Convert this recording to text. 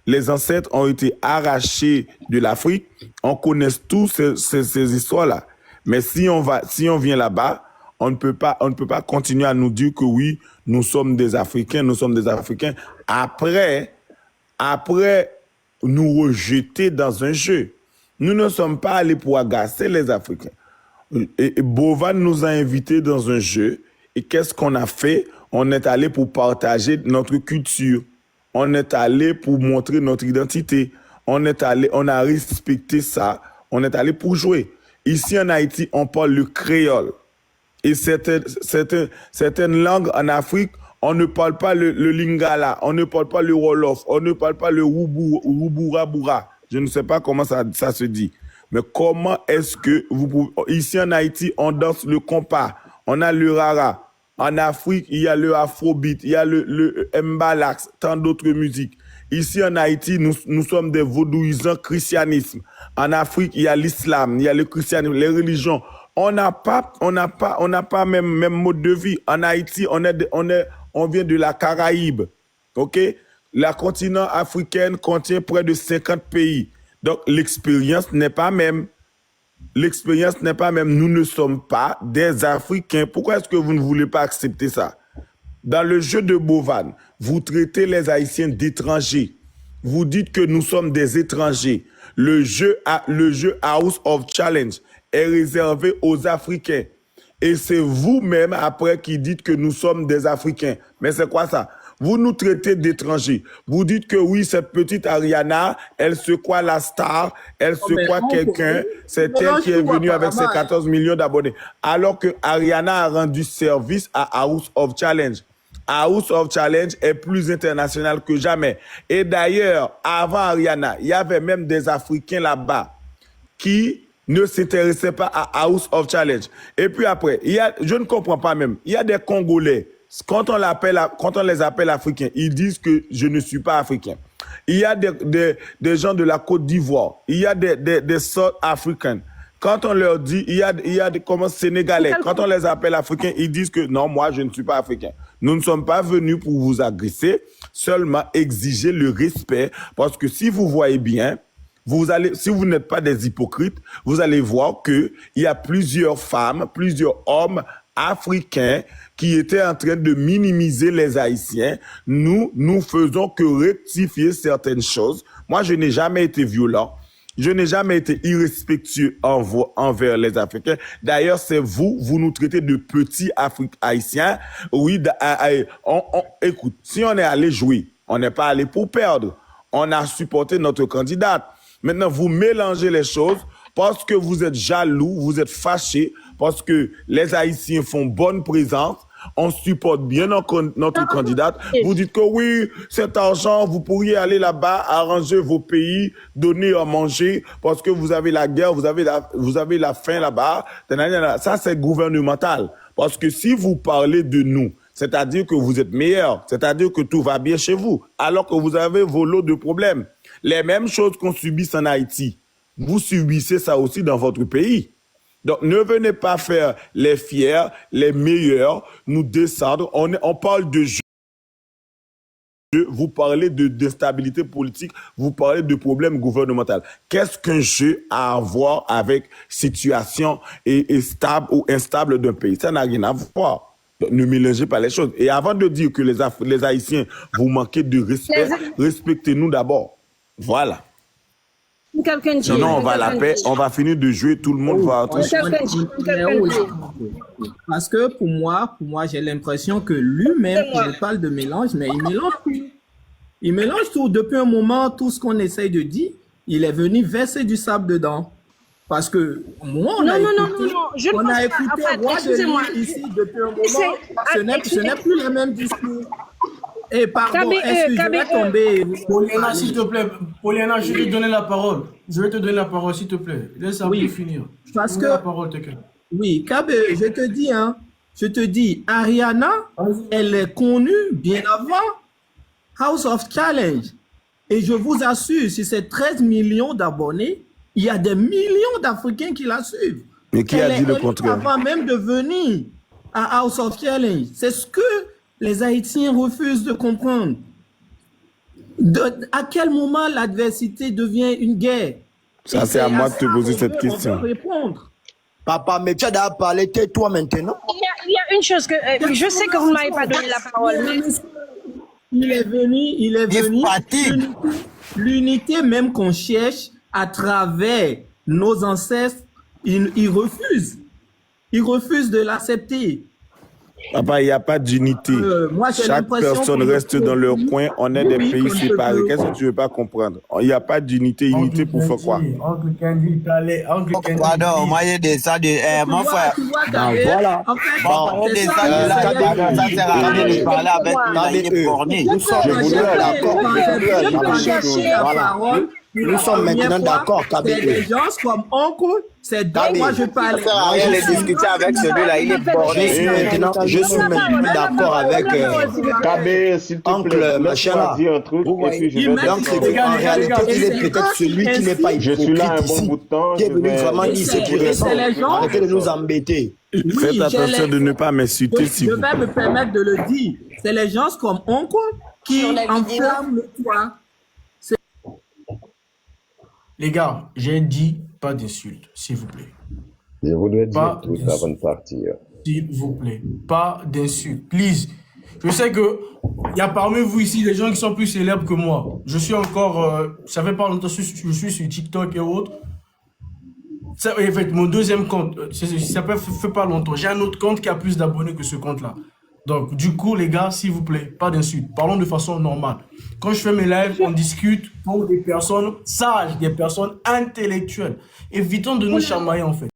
les ancêtres ont été arrachés de l'Afrique. On connaît tous ces histoires-là. Mais si on vient là-bas, on ne peut pas continuer à nous dire que oui, nous sommes des Africains. Après nous rejeter dans un jeu. Nous ne sommes pas allés pour agacer les Africains. Et Bovan nous a invités dans un jeu. Et qu'est-ce qu'on a fait? On est allé pour partager notre culture. On est allé pour montrer notre identité. On a respecté ça. On est allé pour jouer. Ici en Haïti, on parle le créole. Et certaines langues en Afrique, on ne parle pas le lingala, on ne parle pas le wolof, on ne parle pas le wubura. Je ne sais pas comment ça se dit. Mais comment est-ce que vous pouvez... Ici en Haïti, on danse le compas, on a le rara. En Afrique, il y a le afrobeat, il y a le mbalax, tant d'autres musiques. Ici en Haïti, nous sommes des vaudouisants christianisme. En Afrique, il y a l'islam, il y a le christianisme, les religions. On n'a pas même mode de vie. En Haïti, on vient de la Caraïbe. OK? La continent africaine contient près de 50 pays. Donc, l'expérience n'est pas même. Nous ne sommes pas des Africains. Pourquoi est-ce que vous ne voulez pas accepter ça? Dans le jeu de Bovan, vous traitez les Haïtiens d'étrangers. Vous dites que nous sommes des étrangers. Le jeu House of Challenge est réservé aux Africains. Et c'est vous-même après qui dites que nous sommes des Africains. Mais c'est quoi ça? Vous nous traitez d'étrangers. Vous dites que oui, cette petite Ariana, elle se croit la star, elle se croit quelqu'un. C'est elle qui est venue avec ses 14 millions d'abonnés. Alors que Ariana a rendu service à House of Challenge. House of Challenge est plus international que jamais. Et d'ailleurs, avant Ariana, il y avait même des Africains là-bas qui ne s'intéressaient pas à House of Challenge. Et puis après, je ne comprends pas même, il y a des Congolais, quand on les appelle Africains, ils disent que je ne suis pas Africain. Il y a des gens de la Côte d'Ivoire, il y a des South Africains. Quand on leur dit, il y a des Sénégalais, quand on les appelle Africains, ils disent que non, moi, je ne suis pas Africain. Nous ne sommes pas venus pour vous agresser, seulement exiger le respect, parce que si vous voyez bien, si vous n'êtes pas des hypocrites, vous allez voir qu'il y a plusieurs femmes, plusieurs hommes africains qui étaient en train de minimiser les Haïtiens. Nous faisons que rectifier certaines choses. Moi, je n'ai jamais été violent. Je n'ai jamais été irrespectueux envers les Africains. D'ailleurs, c'est vous nous traitez de petits Haïtiens. Oui, écoute, si on est allé jouer, on n'est pas allé pour perdre. On a supporté notre candidate. Maintenant, vous mélangez les choses parce que vous êtes jaloux, vous êtes fâchés, parce que les Haïtiens font bonne présence. On supporte bien notre candidate. Vous dites que oui, cet argent, vous pourriez aller là-bas, arranger vos pays, donner à manger, parce que vous avez la guerre, vous avez la faim là-bas. Ça, c'est gouvernemental. Parce que si vous parlez de nous, c'est-à-dire que vous êtes meilleurs, c'est-à-dire que tout va bien chez vous, alors que vous avez vos lots de problèmes. Les mêmes choses qu'on subisse en Haïti, vous subissez ça aussi dans votre pays. Donc, ne venez pas faire les fiers, les meilleurs, nous descendre. On parle de jeu, vous parlez de déstabilité politique, vous parlez de problèmes gouvernementaux. Qu'est-ce qu'un jeu a à voir avec situation stable ou instable d'un pays? Ça n'a rien à voir. Donc, ne mélangez pas les choses. Et avant de dire que les Haïtiens, vous manquez de respect, respectez-nous d'abord. Voilà. Sinon, on va la paix, on va finir de jouer, tout le monde va entrer. Parce que pour moi, j'ai l'impression que lui-même, il parle de mélange, mais il mélange tout. Il mélange tout. Depuis un moment, tout ce qu'on essaye de dire, il est venu verser du sable dedans. Parce que moi, on a écouté Roi de Lille ici depuis un moment. Ce n'est plus le même discours. Et pardon, est-ce que je vais tomber? Poliana, s'il te plaît. Poliana, je vais te donner la parole. Je vais te donner la parole, s'il te plaît. Laisse ça finir. Parce que... la parole, oui, Kabe, je te dis, Ariana, elle est connue bien avant House of Challenge. Et je vous assure, sur ces 13 millions d'abonnés, il y a des millions d'Africains qui la suivent. Mais qui a dit le contraire? Avant même de venir à House of Challenge. C'est ce que les Haïtiens refusent de comprendre. À quel moment l'adversité devient une guerre? Ça, c'est à moi de te poser cette question. On peut répondre. Papa, mais tu as déjà parlé, tais-toi maintenant. Il y a une chose que je sais que vous ne m'avez pas donné la parole. Il est venu. Fatigue. L'unité même qu'on cherche à travers nos ancêtres, il refuse. Il refuse de l'accepter. Papa, il n'y a pas d'unité. Moi, j'ai Chaque l'impression personne qu'on reste ne peut dans leur plus. coin. On est Oui, des oui, pays qu'on ne peut séparés. plus. Qu'est-ce que tu veux pas comprendre? Il n'y a pas d'unité. Unité pour faire quoi? Oncle Candy, t'allais. Oncle Candy. Pardon, moi, il y a des ça de. Mon frère. Tu vois, Kabé, voilà. en fait, Bon, c'est des ça, ça de là, c'est ça sert à rien de parler avec il est borné. Nous sommes d'accord. Nous sommes maintenant d'accord, Kabé. C'est des gens comme oncle, c'est donc moi je parle. Ça sert à rien de discuter avec celui-là, il est borné. Je suis maintenant d'accord avec Kabé, s'il te oncle plaît, machin là. laisse-moi dire un truc et puis je vais Donc, c'est qu'en réalité, il est peut-être celui qui n'est pas Je suis là un hypocrite bon ici, bout de temps. qui est je venu vais- vraiment dire ce qu'il ressent. c'est les gens. Arrêtez de nous embêter. Faites attention de ne pas m'insulter, s'il Je vous plaît. vais me permettre de le dire. C'est les gens comme oncle qui Sur la vidéo. enflamment le toit. Les gars, j'ai dit pas d'insultes, s'il vous plaît. Je voudrais Pas dire tout d'insultes. avant de partir. S'il vous plaît, pas d'insultes. Please. Je sais que il y a parmi vous ici des gens qui sont plus célèbres que moi. Je suis encore, ça fait pas longtemps que je suis sur TikTok et autres. Ça, en fait, mon deuxième compte, ça fait pas longtemps. J'ai un autre compte qui a plus d'abonnés que ce compte-là. Donc, du coup, les gars, s'il vous plaît, pas d'insultes. Parlons de façon normale. Quand je fais mes lives, on discute pour des personnes sages, des personnes intellectuelles. Évitons de nous chamailler, en fait.